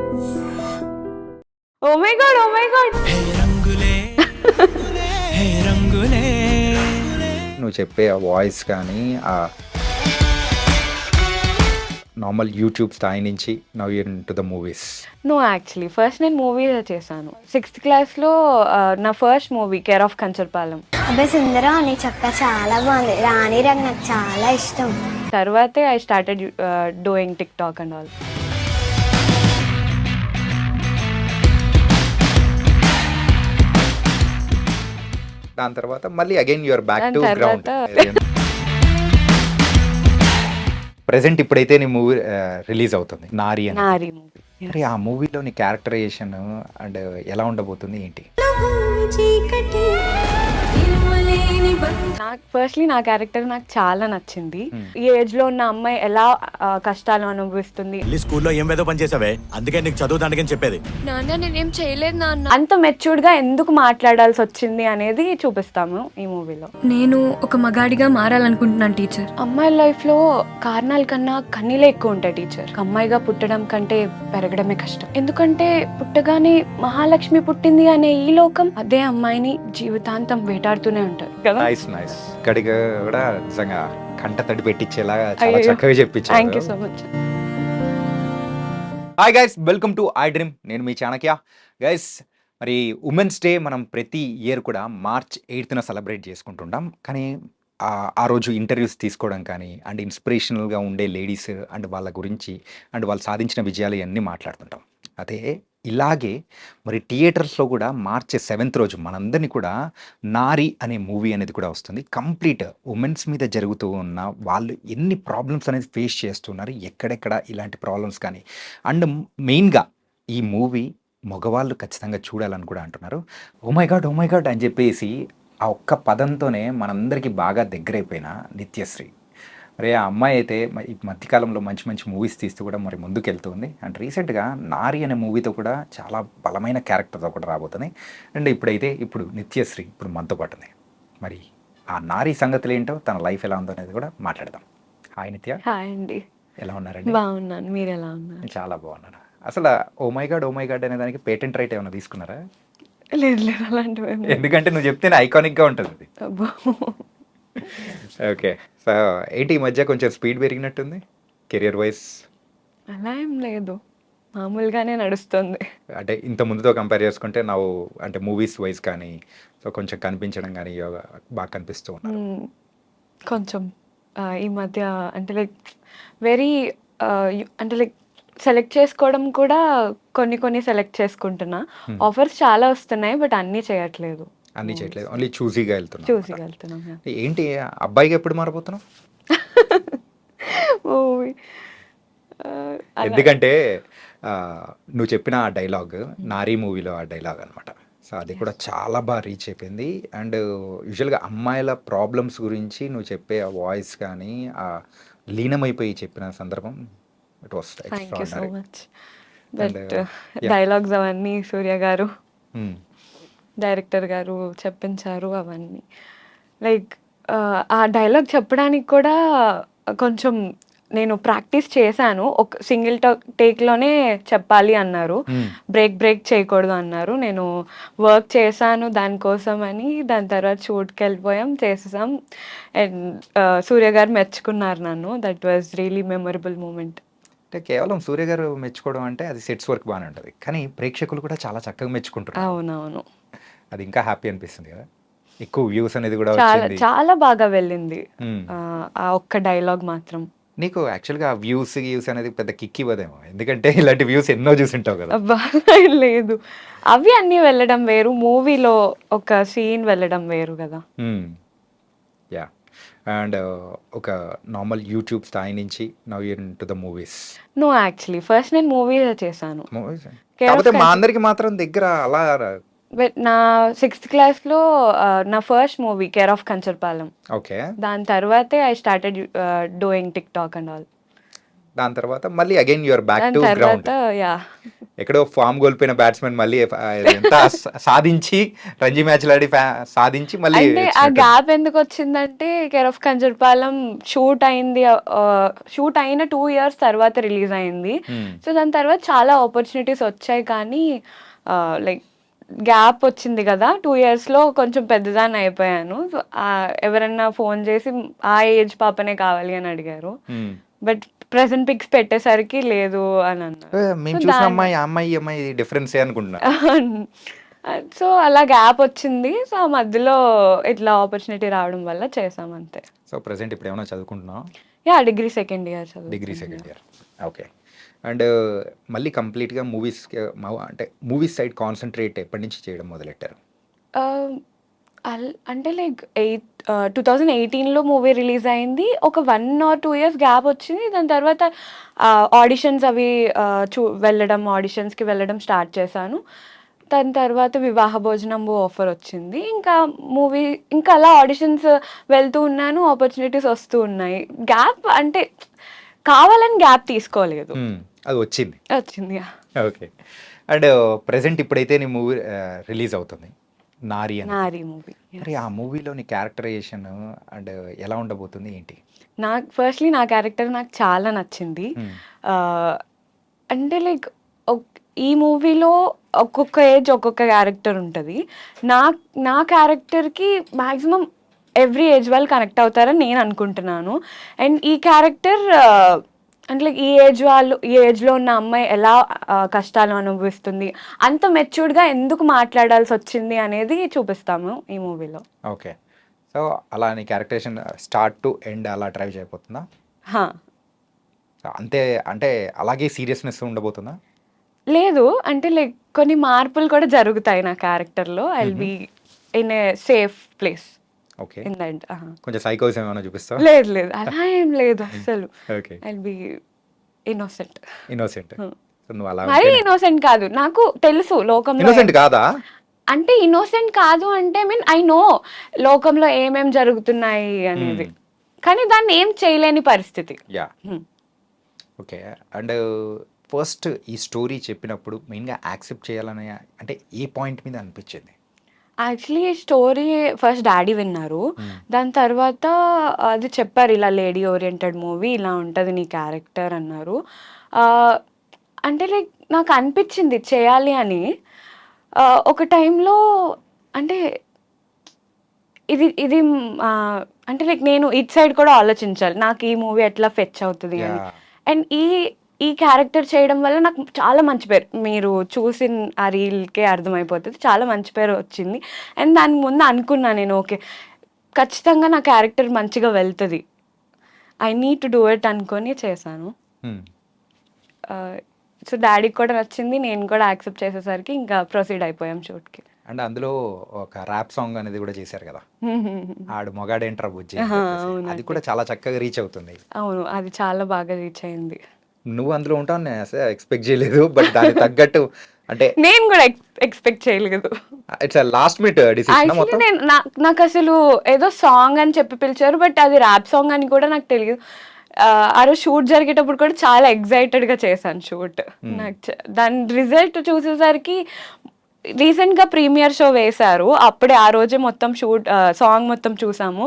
Oh my god! Oh my god! నువ్వు చెప్పే ఆ వాయిస్ కానీ ఆ నార్మల్ యూట్యూబ్ స్థాయి నుంచి now you're into the movies. No actually first నేను మూవీ చేశాను. 6th క్లాస్‌లో నా first movie 'care of Kancharapalem'. అబ్బాయి సుందరం నీ చొక్కా చాలా బాగుంది. రాణి రంగు నాకు చాలా ఇష్టం. తర్వాతే I started doing tick talk and all. దాని తర్వాత మళ్ళీ అగైన్ యూఆర్ బ్యాక్ దాని టు గ్రౌండ్. తర్వాత ప్రెసెంట్ ఇప్పుడైతే నీ మూవీ రిలీజ్ అవుతుంది 'నారి' అని. నారి మూవీ. మరి ఆ మూవీలో నీ క్యారెక్టరైజేషన్ అండ్ ఎలా ఉండబోతుంది ఏంటి? నాకు ఫస్ట్లీ నా క్యారెక్టర్ నాకు చాలా నచ్చింది. ఈ ఏజ్ లో ఉన్న అమ్మాయి ఎలా కష్టాలు అనుభవిస్తుంది. స్కూల్లో ఏం వేదో పని చేసావే, అందుకే నీకు చదువు దానికని చెప్పేది. నాన్న నేనేం చేయలేదు నాన్న. అంత మెచ్యూర్డ్ గా ఎందుకు మాట్లాడాల్సి వచ్చింది అనేది చూపిస్తాము ఈ మూవీలో. నేను ఒక మగాడిగా మారాలనుకుంటున్నాను టీచర్. అమ్మాయి లైఫ్ లో కారణాల కన్నా కన్నీలే ఎక్కువ ఉంటాయి టీచర్. అమ్మాయిగా పుట్టడం కంటే పెరగడమే కష్టం. ఎందుకంటే పుట్టగానే మహాలక్ష్మి పుట్టింది అనే ఈ లోకం అదే అమ్మాయిని జీవితాంతం వేటాడుతూనే ఉంటారు కదా. Nice nice. ఇక్కడికి కూడా నిజంగా కంట తడి పెట్టించేలా చాలా అయ్యో. చక్కగా థ్యాంక్ యూ చెప్పించారు. So much. Hi guys, welcome to I dream. నేను మీ చాణక్య. గైస్, మరి ఉమెన్స్ డే మనం ప్రతి ఇయర్ కూడా March 8th సెలబ్రేట్ చేసుకుంటుంటాం. కానీ ఆ రోజు ఇంటర్వ్యూస్ తీసుకోవడం కానీ అండ్ ఇన్స్పిరేషనల్గా ఉండే లేడీస్ అండ్ వాళ్ళ గురించి అండ్ వాళ్ళు సాధించిన విజయాలు ఇవన్నీ మాట్లాడుతుంటాం. అదే ఇలాగే మరి థియేటర్స్లో కూడా March 7th రోజు మనందరినీ కూడా 'నారి' అనే మూవీ అనేది కూడా వస్తుంది. కంప్లీట్ ఉమెన్స్ మీద జరుగుతూ ఉన్న వాళ్ళు ఎన్ని ప్రాబ్లమ్స్ అనేది ఫేస్ చేస్తున్నారు, ఎక్కడెక్కడ ఇలాంటి ప్రాబ్లమ్స్ కానీ అండ్ మెయిన్గా ఈ మూవీ మగవాళ్ళు ఖచ్చితంగా చూడాలని కూడా అంటున్నారు. ఓ మై గాడ్ అని చెప్పేసి ఆ ఒక్క పదంతోనే మనందరికీ బాగా దగ్గరైపోయిన నిత్యశ్రీ. మరి ఆ అమ్మాయి అయితే ఈ మధ్యకాలంలో మంచి మంచి మూవీస్ తీస్తూ కూడా మరి ముందుకెళ్తుంది. అండ్ రీసెంట్గా 'నారి' అనే మూవీతో కూడా చాలా బలమైన క్యారెక్టర్తో కూడా రాబోతుంది. అండ్ ఇప్పుడు నిత్యశ్రీ ఇప్పుడు మనతో పాటు ఉంది. మరి ఆ 'నారి' సంగతులు ఏంటో, తన లైఫ్ ఎలా ఉందో అనేది కూడా మాట్లాడదాం. హాయ్ నిత్య, హాయ్ అండి. ఎలా ఉన్నారండి? బాగున్నాను, మీరు ఎలా ఉన్నారు? నేను చాలా బాగున్నాను. అసలు ఓ మై గాడ్ అనే దానికి పేటెంట్ రైట్ ఏమైనా తీసుకున్నారా? లేదు లేదు అలాంటివి ఏం లేదు. ఎందుకంటే నువ్వు చెప్తేనే ఐకానిక్గా ఉంటుంది అది. అబ్బో. ఓకే, సో ఏంటి ఈ మధ్య కొంచెం స్పీడ్ పెరిగినట్టుంది కెరియర్ వైజ్? అలా ఏం లేదు, మామూలుగానే నడుస్తుంది. అంటే ఇంత ముందుతో కంపేర్ చేసుకుంటే అంటే మూవీస్ వైజ్ కానీ సో కొంచెం కనిపించడం కానీ బాగా కనిపిస్తూ ఉన్నారు. కొంచెం ఈ మధ్య అంటే లైక్ వెరీ అంటే లైక్ సెలెక్ట్ చేసుకోవడం కూడా కొన్ని సెలెక్ట్ చేసుకుంటున్నా. ఆఫర్స్ చాలా వస్తున్నాయి బట్ అన్నీ చేయట్లేదు. అన్నీ చేయట్లేదు, ఓన్లీ చూసీగా వెళ్తున్నాం. చూసిగలుగుతున్నాం. ఏంటి అబ్బాయిగా ఎప్పుడు మారబోతున్నావు? మూవీ ఎందుకంటే నువ్వు చెప్పిన ఆ డైలాగ్ 'నారి' మూవీలో ఆ డైలాగ్ అనమాట. సో అది కూడా చాలా బాగా రీచ్ అయిపోయింది. అండ్ యూజువల్గా అమ్మాయిల ప్రాబ్లమ్స్ గురించి నువ్వు చెప్పే ఆ వాయిస్ కానీ ఆ లీనమైపోయి చెప్పిన సందర్భం it was thank you so extraordinary. Much. But yeah. Dialogues అవన్నీ సూర్య గారు డైరెక్టర్ గారు చెప్పించారు అవన్నీ. లైక్ ఆ డైలాగ్ చెప్పడానికి కూడా కొంచెం నేను ప్రాక్టీస్ చేశాను. ఒక సింగిల్ టేక్లోనే చెప్పాలి అన్నారు, బ్రేక్ చేయకూడదు అన్నారు. నేను వర్క్ చేశాను దానికోసం అని. దాని తర్వాత షూట్కి వెళ్ళిపోయాం, చేసేసాం. అండ్ సూర్య గారు మెచ్చుకున్నారు నన్ను. That was really memorable moment. అంటే కేవలం సూర్య గారు మెచ్చుకోవడం అంటే అది సెట్స్ వర్క్ బాగానే ఉంటుంది, కానీ ప్రేక్షకులు కూడా చాలా చక్కగా మెచ్చుకుంటారు. అవునవును, అది ఇంకా హ్యాపీ అనిపిస్తుంది కదా. ఎక్కువ వ్యూస్ అనేది కూడా చాలా వచ్చింది. చాలా బాగా వెళ్ళింది ఆ ఒక్క డైలాగ్ మాత్రం. నీకు యాక్చువల్గా వ్యూస్ అనేది పెద్ద కిక్ ఇవ్వదేమో, ఎందుకంటే ఇలాంటి వ్యూస్ ఎన్నో చూసింటావు కదా. అబ్బా లేదు, అవి అన్నీ వెళ్ళడం వేరు, మూవీలో ఒక సీన్ వెళ్ళడం వేరు కదా. యా, అండ్ ఒక నార్మల్ యూట్యూబ్ స్థాయి నుంచి now you're into the movies. No actually first నేను మూవీ చేశాను. మూవీస్ Care of కాకపోతే మా Country- అందరికి మాత్రం దగ్గర అలా. బట్ నా 6th క్లాస్లో నా first movie 'care of Kancharapalem'. Okay, దాని తర్వాతే I started doing tick talk and all. దాని తర్వాత మళ్ళీ అగైన్ యూఆర్ బ్యాక్ దాని టు గ్రౌండ్. తర్వాత ఎక్కడో ఫామ్ కోల్పోయిన బ్యాట్స్మెన్ మళ్ళీ ఎంత సాధించి రంజీ మ్యాచ్లు ఆడి సాధించి మళ్ళీ అంటే ఆ గ్యాప్ ఎందుకు వచ్చిందంటే కేర్ ఆఫ్ కంజర్పాలెం షూట్ అయిన 2 years తర్వాత రిలీజ్ అయింది. సో దాని తర్వాత చాలా ఆపర్చునిటీస్ వచ్చాయి, కానీ లైక్ గ్యాప్ వచ్చింది కదా 2 yearsలో కొంచెం పెద్దదాన్ని అయిపోయాను. సో ఎవరన్నా ఫోన్ చేసి ఆ ఏజ్ పాపనే కావాలి అని అడిగారు, బట్ ప్రెసెంట్ పిక్స్ పెట్టేసరికి లేదు అని అన్నారు. మేము చూసిన అమ్మాయి డిఫరెన్స్ అనుకుంటున్నా. సో అలా గ్యాప్ వచ్చింది. సో ఆ మధ్యలో ఇట్లా ఆపర్చునిటీ రావడం వల్ల చేసాం అంతే. సో ప్రెసెంట్ ఇప్పుడు ఏమైనా చదువుకుంటున్నావు? Degree second year degree second year, okay. And మళ్ళీ కంప్లీట్గా అంటే మూవీస్ సైడ్ కాన్సన్ట్రేట్ ఎప్పటి నుంచి చేయడం మొదలెట్టారు? అంటే లైక్ 2018లో మూవీ రిలీజ్ అయింది. ఒక 1 or 2 years గ్యాప్ వచ్చింది. దాని తర్వాత ఆడిషన్స్ అవి ఆడిషన్స్కి వెళ్ళడం స్టార్ట్ చేశాను. దాని తర్వాత వివాహ భోజనంబు ఆఫర్ వచ్చింది. ఇంకా అలా ఆడిషన్స్ వెళ్తూ ఉన్నాను, ఆపర్చునిటీస్ వస్తూ ఉన్నాయి. గ్యాప్ అంటే కావాలని గ్యాప్ తీసుకోలేదు, అది వచ్చింది. ఓకే. అండ్ ప్రెసెంట్ ఇప్పుడైతే నీ మూవీ రిలీజ్ అవుతుంది, నారి మూవీ. మరి ఆ మూవీలో నీ క్యారెక్టరైజేషన్ అండ్ ఎలా ఉండబోతుంది ఏంటి? ఫస్ట్లీ నా క్యారెక్టర్ నాకు చాలా నచ్చింది. అంటే లైక్ ఈ మూవీలో ఒక్కొక్క ఏజ్ ఒక్కొక్క క్యారెక్టర్ ఉంటుంది. నా క్యారెక్టర్కి మ్యాక్సిమం ఎవ్రీ ఏజ్ వాళ్ళు కనెక్ట్ అవుతారని నేను అనుకుంటున్నాను. అండ్ ఈ క్యారెక్టర్ అంటే లైక్ ఈ ఏజ్లో ఉన్న అమ్మాయి ఎలా కష్టాలు అనుభవిస్తుంది, అంత మెచ్యూర్డ్గా ఎందుకు మాట్లాడాల్సి వచ్చింది అనేది చూపిస్తాము ఈ మూవీలో. ఓకే. సో అలా నీ క్యారెక్టరేషన్ స్టార్ట్ టు ఎండ్ అలా డ్రైవ్ చేయబోతుందా? అంతే, అంటే అలాగే సీరియస్నెస్ ఉండబోతుందా? లేదు, అంటే లైక్ కొన్ని మార్పులు కూడా జరుగుతాయి నా క్యారెక్టర్లో. I will be in a safe place. Okay. కొంచెం సైకోయిజం ఏమైనా చూపిస్తావా? లేదు అలా ఏం లేదు అసలు. Okay. I will be innocent. నువ్వు అలా మరీ ఇన్నోసెంట్ కాదు, నాకు తెలుసు లోకంలో. ఇన్నోసెంట్ కాదా? అంటే ఇన్నోసెంట్ కాదు అంటే ఐ నో లోకంలో ఏమేం జరుగుతున్నాయి అనేది, కానీ దాన్ని ఏం చేయలేని పరిస్థితి. ఓకే. అండ్ ఫస్ట్ ఈ స్టోరీ చెప్పినప్పుడు మెయిన్గా యాక్సెప్ట్ చేయాలని అంటే ఏ పాయింట్ మీద అనిపించింది? యాక్చువల్లీ ఈ స్టోరీ ఫస్ట్ డాడీ విన్నారు. దాని తర్వాత అది చెప్పారు, ఇలా లేడీ ఓరియంటెడ్ మూవీ, ఇలా ఉంటుంది నీ క్యారెక్టర్ అన్నారు. అంటే లైక్ నాకు అనిపించింది చేయాలి అని. ఒక టైంలో అంటే ఇది అంటే లైక్ నేను ఇట్ సైడ్ కూడా ఆలోచించాలి, నాకు ఈ మూవీ ఎట్లా ఫెచ్ అవుతుంది అని. అండ్ ఈ క్యారెక్టర్ చేయడం వల్ల నాకు చాలా మంచి పేరు, మీరు చూసిన ఆ రీల్కే అర్థమైపోతుంది, చాలా మంచి పేరు వచ్చింది. అండ్ దానికి ముందు అనుకున్నా నేను, ఓకే ఖచ్చితంగా నా క్యారెక్టర్ మంచిగా వెళ్తుంది, I need to do it అనుకొని చేశాను. సో డాడీకి కూడా నచ్చింది, నేను కూడా యాక్సెప్ట్ చేసేసరికి ఇంకా ప్రొసీడ్ అయిపోయాం షూట్కి. అండ్ అందులో ఒక ర్యాప్ సాంగ్ అనేది కూడా చేశారు కదా, ఆడు మొగాడేంట్రా బుజ్జి, అది కూడా చాలా చక్కగా రీచ్ అవుతుంది. అవును, అది చాలా బాగా రీచ్ అయింది. నువ్వు అందులో ఉంటావు నేను అసలు ఎక్స్పెక్ట్ చేయలేదు, బట్ దానికి తగ్గట్టు అంటే నేను కూడా ఎక్స్పెక్ట్ చేయలేదు. ఇట్స్ లాస్ట్ మినిట్ డిసిషన్ మొత్తం. నాకు అసలు ఏదో సాంగ్ అని చెప్పి పిలిచారు, బట్ అది ర్యాప్ సాంగ్ అని కూడా నాకు తెలియదు. ఆ రోజు షూట్ జరిగేటప్పుడు కూడా చాలా ఎక్సైటెడ్గా చేశాను షూట్. నాకు దాని రిజల్ట్ చూసేసరికి రీసెంట్గా ప్రీమియర్ షో వేశారు, అప్పుడే ఆ రోజే మొత్తం సాంగ్ మొత్తం చూసాము,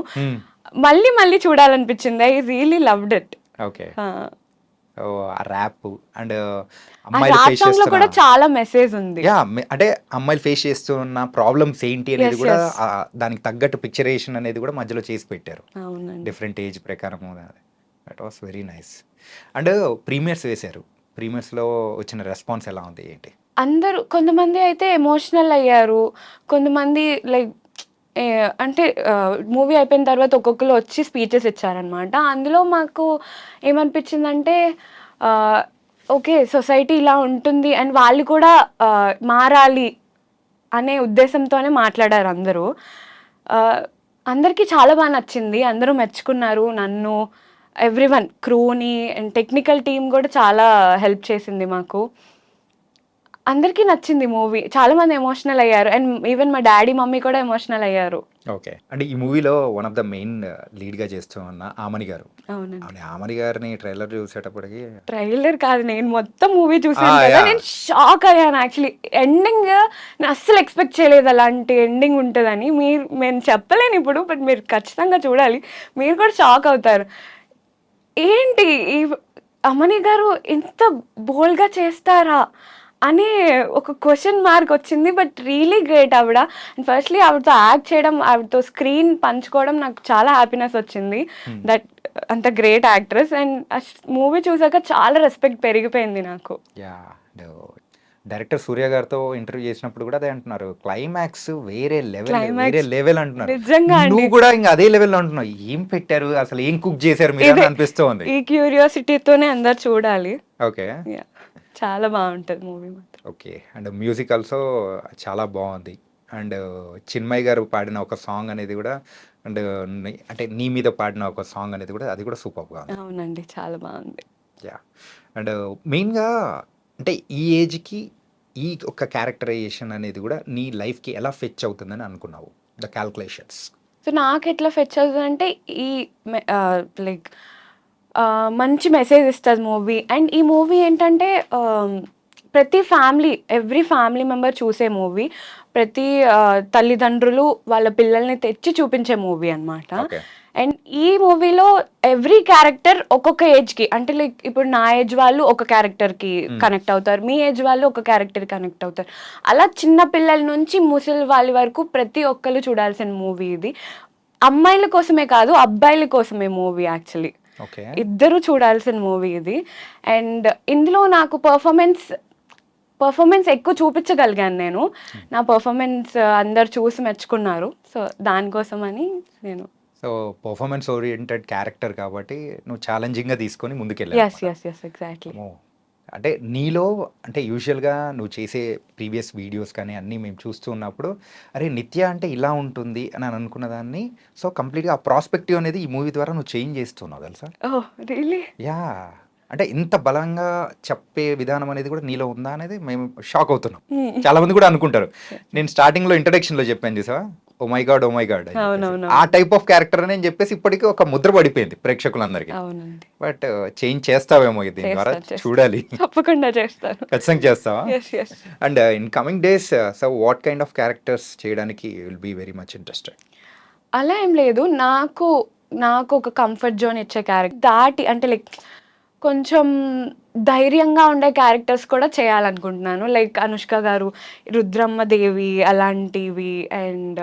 మళ్ళీ చూడాలనిపించింది. I really loved it. Okay. Rap and song లో కూడా చాలా మెసేజ్ ఉంది. అంటే అమ్మాయిలు ఫేస్ చేస్తున్న ప్రాబ్లమ్స్ ఏంటి అనేది కూడా దానికి తగ్గట్టు పిక్చరేషన్ అనేది కూడా మధ్యలో చేసి పెట్టారు, డిఫరెంట్ ఏజ్ ప్రకారం. That was very nice. And premieres వేశారు, ప్రీమియర్స్లో వచ్చిన రెస్పాన్స్ ఎలా ఉంది ఏంటి? అందరూ కొంతమంది అయితే ఎమోషనల్ అయ్యారు, కొంతమంది లైక్ అంటే మూవీ అయిపోయిన తర్వాత ఒక్కొక్కరు వచ్చి స్పీచెస్ ఇచ్చారనమాట. అందులో మాకు ఏమనిపించిందంటే ఓకే సొసైటీ ఇలా ఉంటుంది అండ్ వాళ్ళు కూడా మారాలి అనే ఉద్దేశంతోనే మాట్లాడారు అందరూ. అందరికీ చాలా బాగా నచ్చింది, అందరూ మెచ్చుకున్నారు నన్ను, ఎవ్రీవన్, క్రూని అండ్ టెక్నికల్ టీమ్ కూడా చాలా హెల్ప్ చేసింది మాకు. అందరికీ నచ్చింది మూవీ. చాలా మంది ఎమోషనల్ అయ్యారు. అండ్ ఈవెన్ మా డాడీ, మమ్మీ కూడా ఎమోషనల్ అయ్యారు. ఓకే. అంటే ఈ మూవీలో వన్ ఆఫ్ ద మెయిన్ లీడ్‌గా చేస్తూ ఉన్న ఆమని గారు. అవునండి. ఆమని గారిని ట్రైలర్ చూసేటప్పటికి ట్రైలర్ కాదు, నేను మొత్తం మూవీ చూసాను కదా, యాహ్! నేను షాక్ అయ్యాను యాక్చువల్లీ. ఎండింగ్ నేను అస్సలు ఎక్స్పెక్ట్ చేయలేదు అలాంటి ఎండింగ్ ఉంటదని. నేను చెప్పలేను ఇప్పుడు, బట్ మీరు ఖచ్చితంగా చూడాలి. మీరు కూడా షాక్ అవుతారు. ఏంటి ఈ అమని గారు ఇంత బోల్డ్‌గా చేస్తారా అని ఒక క్వెషన్ మార్క్ వచ్చింది. బట్ రియలీ గ్రేట్ ఆవిడ. అండ్ ఫస్ట్‌లీ ఆవిడతో యాక్ట్ చేయడం, ఆవిడతో స్క్రీన్ పంచుకోవడం నాకు చాలా హ్యాపీనెస్ వచ్చింది. దట్ అంత గ్రేట్ యాక్ట్రెస్. అండ్ మూవీ చూసాక చాలా రెస్పెక్ట్ పెరిగిపోయింది నాకు. యాహ్! డైరెక్టర్ సూర్య గారితో ఇంటర్వ్యూ చేసినప్పుడు కూడా అదే అంటున్నారు. క్లైమాక్స్ వేరే లెవెల్ అంటున్నారు. నిజంగా అండి. నువ్వు కూడా ఇంక అదే లెవెల్‌లో అంటున్నావు. ఏం పెట్టారు? అసలు ఏం కుక్ చేశారు మీరు అని అనిపిస్తోంది. ఈ క్యూరియాసిటీతోనే అందరు చూడాలి. ఓకే. Yeah. చాలా బాగుంటది మూవీ మాత్రం. ఓకే. అండ్ మ్యూజిక్ ఆల్సో చాలా బాగుంది. అండ్ చిన్మయ్ గారు పాడిన ఒక సాంగ్ అనేది కూడా అండ్ అంటే నీ మీద పాడిన ఒక సాంగ్ అనేది కూడా అది కూడా సూపర్‌గా ఉంది. అవునండి, చాలా బాగుంది. యాహ్! అండ్ మెయిన్‌గా అంటే ఈ ఏజ్‌కి ఈ ఒక క్యారెక్టరైజేషన్ అనేది కూడా నీ లైఫ్‌కి ఎలా ఫెచ్ అవుతుందని అనుకున్నావు? The calculations. సో నాకు ఎట్లా ఫెచ్ అవుతుందంటే ఈ లైక్ మంచి మెసేజ్ ఇస్తుంది మూవీ. అండ్ ఈ మూవీ ఏంటంటే ప్రతి ఎవ్రీ ఫ్యామిలీ మెంబర్ చూసే మూవీ. ప్రతి తల్లిదండ్రులు వాళ్ళ పిల్లల్ని తెచ్చి చూపించే మూవీ అన్నమాట. ఓకే. అండ్ ఈ మూవీలో ఎవ్రీ క్యారెక్టర్ ఒక్కొక్క ఏజ్కి, అంటే లైక్ ఇప్పుడు నా ఏజ్ వాళ్ళు ఒక క్యారెక్టర్కి కనెక్ట్ అవుతారు, మీ ఏజ్ వాళ్ళు ఒక క్యారెక్టర్ కనెక్ట్ అవుతారు. అలా చిన్న పిల్లల నుంచి ముసలి వాళ్ళ వరకు ప్రతి ఒక్కరు చూడాల్సిన మూవీ ఇది. అమ్మాయిల కోసమే కాదు, అబ్బాయిల కోసమే మూవీ యాక్చువల్లీ. ఓకే. ఇద్దరు చూడాల్సిన మూవీ ఇది. అండ్ ఇందులో నాకు పర్ఫార్మెన్స్ ఎక్కువ చూపించగలిగాను నేను. నా పర్ఫార్మెన్స్ అందరు చూసి మెచ్చుకున్నారు. సో దానికోసమని నేను సో పర్ఫార్మెన్స్ ఓరియెంటెడ్ క్యారెక్టర్ కాబట్టి నువ్వు ఛాలెంజింగ్‌గా తీసుకొని ముందుకెళ్ళావు. Yes exactly. అమ్మో! అంటే నీలో అంటే యూజువల్‌గా నువ్వు చేసే ప్రీవియస్ వీడియోస్ కానీ అన్నీ మేము చూస్తూ ఉన్నప్పుడు అరే! నిత్య అంటే ఇలా ఉంటుంది అని అనుకున్న దాన్ని సో కంప్లీట్‌గా ఆ ప్రాస్పెక్టివ్ అనేది ఈ మూవీ ద్వారా నువ్వు చేంజ్ చేస్తున్నావు తెలుసా? ఓహ్ రియల్లీ? యాహ్! అంటే ఇంత బలంగా చెప్పే విధానం అనేది కూడా నీలో ఉందా అనేది మేము షాక్ అవుతున్నాం. చాలా మంది కూడా అనుకుంటారు. నేను స్టార్టింగ్‌లో ఇంట్రడక్షన్‌లో చెప్పాను చూసావా? ఓ మై గాడ్ అని చెప్పేసి. అవునవును. ఆ టైప్ ఆఫ్ క్యారెక్టర్ అని చెప్పేసి ఇప్పటికీ ఒక ముద్ర పడిపోయింది ప్రేక్షకులందరికీ. అవునండి. బట్ చేంజ్ చేస్తావేమో దీని ద్వారా చూడాలి. తప్పకుండా చేస్తాను. ఖచ్చితంగా చేస్తావా? Yes. And in coming days so what kind of characters చేయడానికి will be very much interested? అలా ఏం లేదు. నాకు ఒక కంఫర్ట్ జోన్ ఇచ్చే క్యారెక్టర్ దాటి, అంటే లైక్ కొంచెం ధైర్యంగా ఉండే క్యారెక్టర్స్ కూడా చేయాలనుకుంటున్నాను. లైక్ అనుష్క గారు, రుద్రమ్మ దేవి అలాంటివి, అండ్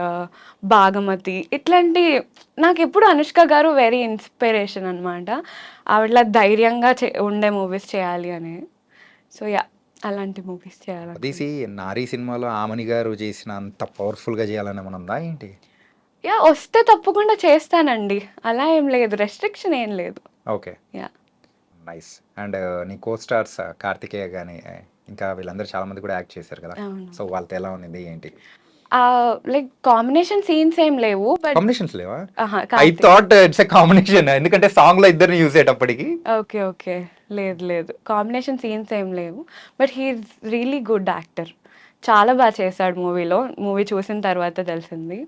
భాగమతి ఇట్లాంటి. నాకు ఎప్పుడు అనుష్క గారు వెరీ ఇన్స్పిరేషన్ అనమాట. ఆవిడలా ధైర్యంగా ఉండే మూవీస్ చేయాలి అని. సో అలాంటి మూవీస్ చేయాలి. తీసి నారీ సినిమాలో ఆమని గారు చేసిన అంత పవర్ఫుల్గా చేయాలని ఏమైనా ఉందా ఏంటి? వస్తే తప్పకుండా చేస్తానండి. అలా ఏం లేదు, రెస్ట్రిక్షన్ ఏం లేదు. ఓకే. Yeah nice. అండ్ నీ కో స్టార్స్ కార్తికేయ కానీ ఇంకా వీళ్ళందరూ చాలా మంది కూడా యాక్ట్ చేశారు కదా. అవును. సో వాళ్ళతో ఎలా ఉంది ఏంటి? లైక్ కాంబినేషన్ సీన్స్ ఏం లేవు. బట్ కాంబినేషన్స్ లేవా? I thought it's a combination ఎందుకంటే సాంగ్ లో ఇద్దరిని చూసేటప్పటికి. ఓకే లేదు, కాంబినేషన్ సీన్స్ ఏం లేవు. But he's really good actor. చాలా బాగా చేశాడు మూవీలో. మూవీ చూసిన తర్వాత తెలిసింది.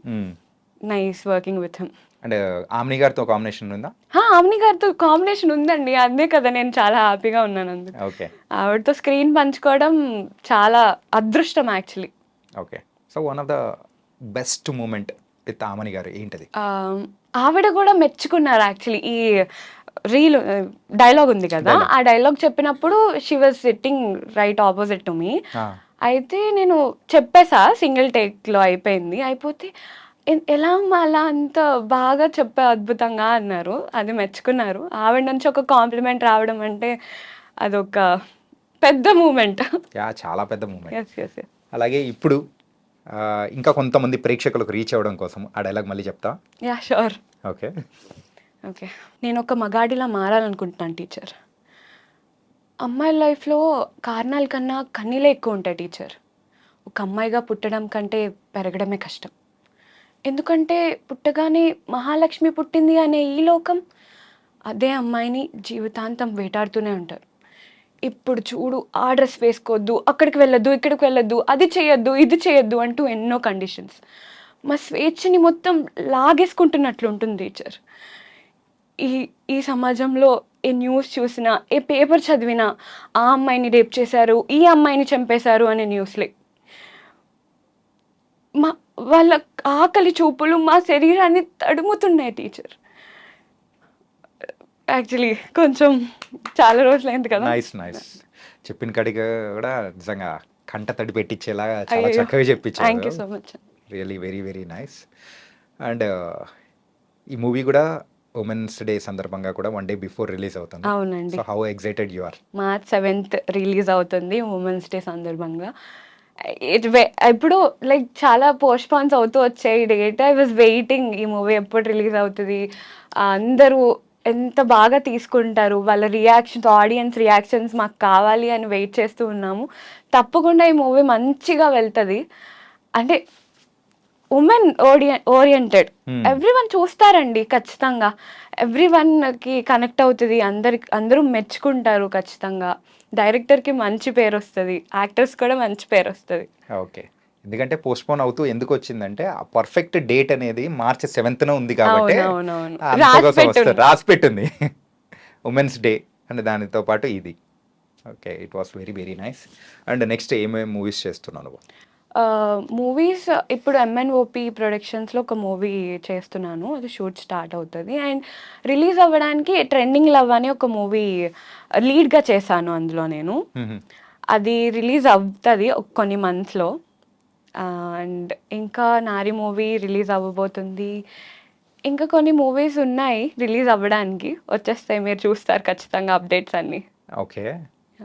Nice working with him. And Aamani గారితో కాంబినేషన్ ఉందా? ఆమ్ని గారితో కాంబినేషన్ ఉందండి. అదే కదా నేను చాలా హ్యాపీగా ఉన్నాను అందుకు. ఓకే. ఆవిడతో స్క్రీన్ పంచుకోవడం చాలా అదృష్టం actually. Okay. So one of the best moment with Aamani గారు ఏంటది? ఆవిడ కూడా మెచ్చుకున్నారు యాక్చువల్లీ. ఈ రీల్ డైలాగ్ ఉంది కదా, ఆ డైలాగ్ చెప్పినప్పుడు she was sitting right opposite to me. అయితే నేను చెప్పేసా, సింగిల్ టేక్లో అయిపోతే ఎలా అలా అంత బాగా చెప్పే అద్భుతంగా అన్నారు. అది మెచ్చుకున్నారు. ఆవిడ నుంచి ఒక కాంప్లిమెంట్ రావడం అంటే అదొక పెద్ద మూమెంట్. చాలా పెద్ద మూమెంట్. ఎస్. అలాగే ఇప్పుడు ఇంకా కొంతమంది ప్రేక్షకులకు రీచ్ అవ్వడం కోసం ఆ డైలాగ్ మళ్ళీ చెప్తా? Yeah sure. ఓకే. నేను ఒక మగాడిలా మారాలనుకుంటున్నాను టీచర్. అమ్మాయి లైఫ్లో కారణాల కన్నా కన్నీలే ఎక్కువ ఉంటాయి టీచర్. ఒక అమ్మాయిగా పుట్టడం కంటే పెరగడమే కష్టం. ఎందుకంటే పుట్టగానే మహాలక్ష్మి పుట్టింది అనే ఈ లోకం అదే అమ్మాయిని జీవితాంతం వేటాడుతూనే ఉంటారు. ఇప్పుడు చూడు ఆ డ్రెస్ వేసుకోవద్దు, అక్కడికి వెళ్ళొద్దు, ఇక్కడికి వెళ్ళొద్దు, అది చేయొద్దు, ఇది చేయొద్దు అంటూ ఎన్నో కండిషన్స్. మా స్వేచ్ఛని మొత్తం లాగేసుకుంటున్నట్లు ఉంటుంది టీచర్. ఈ ఈ సమాజంలో ఏ న్యూస్ చూసినా, ఏ పేపర్ చదివినా ఆ అమ్మాయిని రేప్ చేశారు, ఈ అమ్మాయిని చంపేశారు అనే న్యూస్లే. మా వాళ్ళ ఆకలి చూపులు మా శరీరాన్ని తడుముతున్నాయి టీచర్. యాక్చువల్లీ కొంచెం చాలా రోజులైంది కదా. నైస్ చెప్పిన కడిగా కూడా నిజంగా కంట తడి పెట్టించేలా చాలా అయ్యో. చక్కగా థ్యాంక్ యూ చెప్పించారు. So much. Really very very nice. And ఈ మూవీ కూడా ఉమెన్స్ డే సందర్భంగా కూడా 1 day బిఫోర్ రిలీజ్ అవుతుంది. అవునండి. So how excited you are? March 7th release అవుతుంది ఉమెన్స్ డే సందర్భంగా. ఇప్పుడు లైక్ చాలా పోస్ట్పోన్స్ అవుతూ వచ్చాయి డేట్. ఐ వాజ్ వెయిటింగ్ ఈ మూవీ ఎప్పుడు రిలీజ్ అవుతుంది, అందరూ ఎంత బాగా తీసుకుంటారు, వాళ్ళ రియాక్షన్స్, ఆడియన్స్ రియాక్షన్స్ మాకు కావాలి అని వెయిట్ చేస్తూ ఉన్నాము. తప్పకుండా ఈ మూవీ మంచిగా వెళ్తుంది. అంటే ఉమెన్ ఓరియంటెడ్, ఎవ్రీ వన్ చూస్తారండి ఖచ్చితంగా, ఎవ్రీ వన్కి కనెక్ట్ అవుతుంది, అందరూ మెచ్చుకుంటారు ఖచ్చితంగా. డైరెక్టర్కి మంచి పేరు వస్తుంది, యాక్టర్స్ కూడా మంచి పేరు వస్తుంది. ఓకే. ఎందుకంటే పోస్ట్పోన్ అవుతూ ఎందుకు వచ్చిందంటే ఆ పర్ఫెక్ట్ డేట్ అనేది మార్చి 7th ఉంది కాబట్టి అవునవును. అందుకోసం వస్తుంది, రాసి పెట్టింది ఉమెన్స్ డే అండ్ దానితో పాటు ఇది. Okay, it was very very nice. And next ఏమేమి మూవీస్ చేస్తున్నావు నువ్వు? మూవీస్ ఇప్పుడు ఎంఎన్ఓపి ప్రొడక్షన్స్లో ఒక మూవీ చేస్తున్నాను, అది షూట్ స్టార్ట్ అవుతుంది. అండ్ రిలీజ్ అవ్వడానికి ట్రెండింగ్ లవ్ అని ఒక మూవీ లీడ్గా చేశాను అందులో నేను. అది రిలీజ్ అవుతుంది కొన్ని మంత్స్లో. అండ్ ఇంకా నారి మూవీ రిలీజ్ అవ్వబోతుంది. ఇంకా కొన్ని మూవీస్ ఉన్నాయి రిలీజ్ అవ్వడానికి, వచ్చేస్తాయి, మీరు చూస్తారు ఖచ్చితంగా అప్డేట్స్ అన్నీ. ఓకే.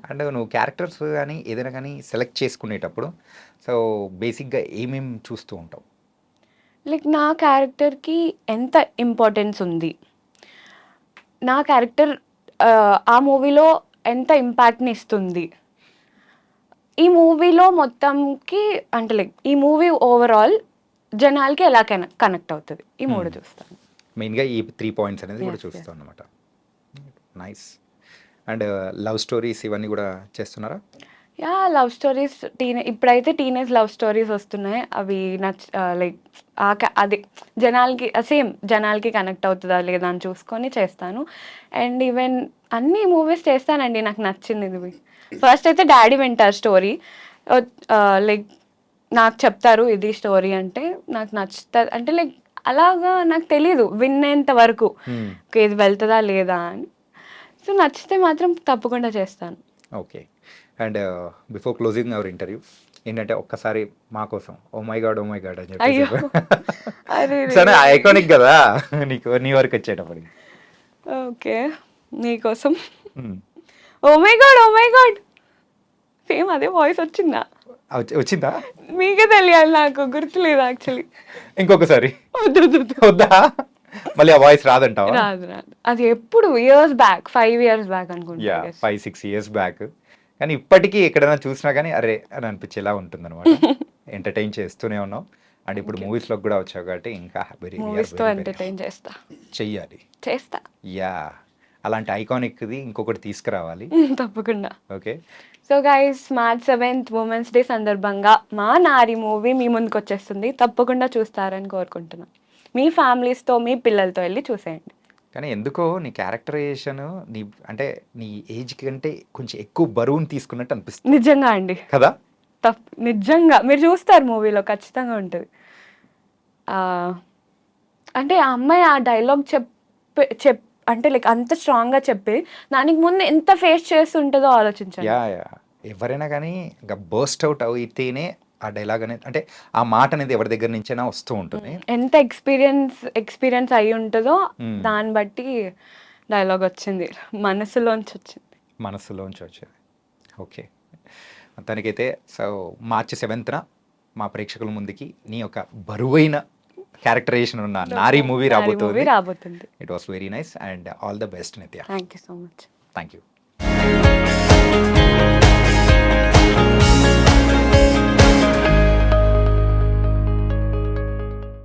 అండ్ నువ్వు క్యారెక్టర్స్ కానీ ఏదైనా కానీ సెలెక్ట్ చేసుకునేటప్పుడు సో బేసిక్గా ఏమేమి చూస్తూ ఉంటావు? లైక్ నా క్యారెక్టర్కి ఎంత ఇంపార్టెన్స్ ఉంది, నా క్యారెక్టర్ ఆ మూవీలో ఎంత ఇంపాక్ట్ని ఇస్తుంది, ఈ మూవీలో మొత్తంకి అంటే లైక్ ఈ మూవీ ఓవరాల్ జనాలకి ఎలా కనెక్ట్ అవుతుంది, ఈ మూడు చూస్తాను మెయిన్గా. ఈ 3 points అనేది కూడా చూస్తావు అన్నమాట. నైస్. అండ్ లవ్ స్టోరీస్ ఇవన్నీ కూడా చేస్తున్నారా? యా, లవ్ స్టోరీస్ ఇప్పుడైతే టీనేజ్ లవ్ స్టోరీస్ వస్తున్నాయి, అవి లైక్ అది జనాలకి కనెక్ట్ అవుతుందా లేదా అని చూసుకొని చేస్తాను. అండ్ ఈవెన్ అన్ని మూవీస్ చేస్తానండి నాకు నచ్చింది. ఇది ఫస్ట్ అయితే డాడీ వింటారు స్టోరీ, లైక్ నాకు చెప్తారు ఇది స్టోరీ అంటే నాకు నచ్చుతుంది, అంటే లైక్ అలాగా నాకు తెలీదు విన్నేంత వరకు ఇది వెళ్తుందా లేదా అని. సో నచ్చితే మాత్రం తప్పకుండా చేస్తాను. Okay. And before closing our interview ఏంటంటే ఒక్కసారి మా కోసం ఓ మై గాడ్ అని అయ్యో, అదే చెప్పి సరే ఐకానిక్ కదా నీ వరకు వచ్చేటప్పటికి. ఓకే, నీకోసం ఓ మై గాడ్ సేమ్ అదే వాయిస్ వచ్చిందా? వచ్చిందా? మీకే తెలియాలి, నాకు గుర్తులేదు యాక్చువల్లీ. ఇంకొకసారి వద్దా? మళ్ళీ ఆ వాయిస్ రాదంటావా? రాదు, అది ఎప్పుడు ఇయర్స్ బ్యాక్, 5 years బ్యాక్ అనుకుంటా. 5-6 years బ్యాక్. కానీ ఇప్పటికీ ఎక్కడైనా చూసినా కానీ అరే అని అనిపించేలా ఉంటుంది అనమాట. ఎంటర్టైన్ చేస్తూనే ఉన్నాం. అండ్ ఇప్పుడు మూవీస్లోకి కూడా వచ్చావు కాబట్టి ఇంకా మూవీస్తో ఎంటర్టైన్ చెయ్యాలి. చేస్తా. యా, అలాంటి ఐకానిక్ది ఇంకొకటి తీసుకురావాలి. తప్పకుండా. Okay. So guys, March 7th women's day సందర్భంగా మా నారి మూవీ మీ ముందుకు వచ్చేస్తుంది, తప్పకుండా చూస్తారని కోరుకుంటున్నాను. మీ ఫ్యామిలీస్తో మీ పిల్లలతో వెళ్ళి చూసేయండి. కానీ ఎందుకో నీ క్యారెక్టరైజేషన్ నీ అంటే నీ ఏజ్ కంటే కొంచెం ఎక్కువ బరువుని తీసుకున్నట్టు అనిపిస్తుంది. నిజంగా అండి కదా? నిజంగా మీరు చూస్తారు మూవీలో ఖచ్చితంగా ఉంటుంది. అంటే ఆ అమ్మాయి ఆ డైలాగ్ అంటే లైక్ అంత స్ట్రాంగ్గా చెప్పి దానికి ముందు ఎంత ఫేస్ చేస్తుంటుందో ఆలోచించండి. యా, ఎవరైనా కానీ ఇంకా బర్స్ట్ అవుట్ అయితేనే ఆ డైలాగ్ అనేది, అంటే ఆ మాట అనేది ఎవరి దగ్గర నుంచైనా వస్తూ ఉంటుంది. ఎంత ఎక్స్పీరియన్స్ అయి ఉంటుందో దాన్ని బట్టి డైలాగ్ వచ్చింది, మనసులోంచి వచ్చింది. ఓకే. మొత్తానికైతే సో మార్చి 7th మా ప్రేక్షకుల ముందుకి నీ యొక్క బరువైన క్యారెక్టరైజేషన్ ఉన్న నారీ మూవీ రాబోతుంది. It was very nice and all the best Nithya. Thank you so much. Thank you.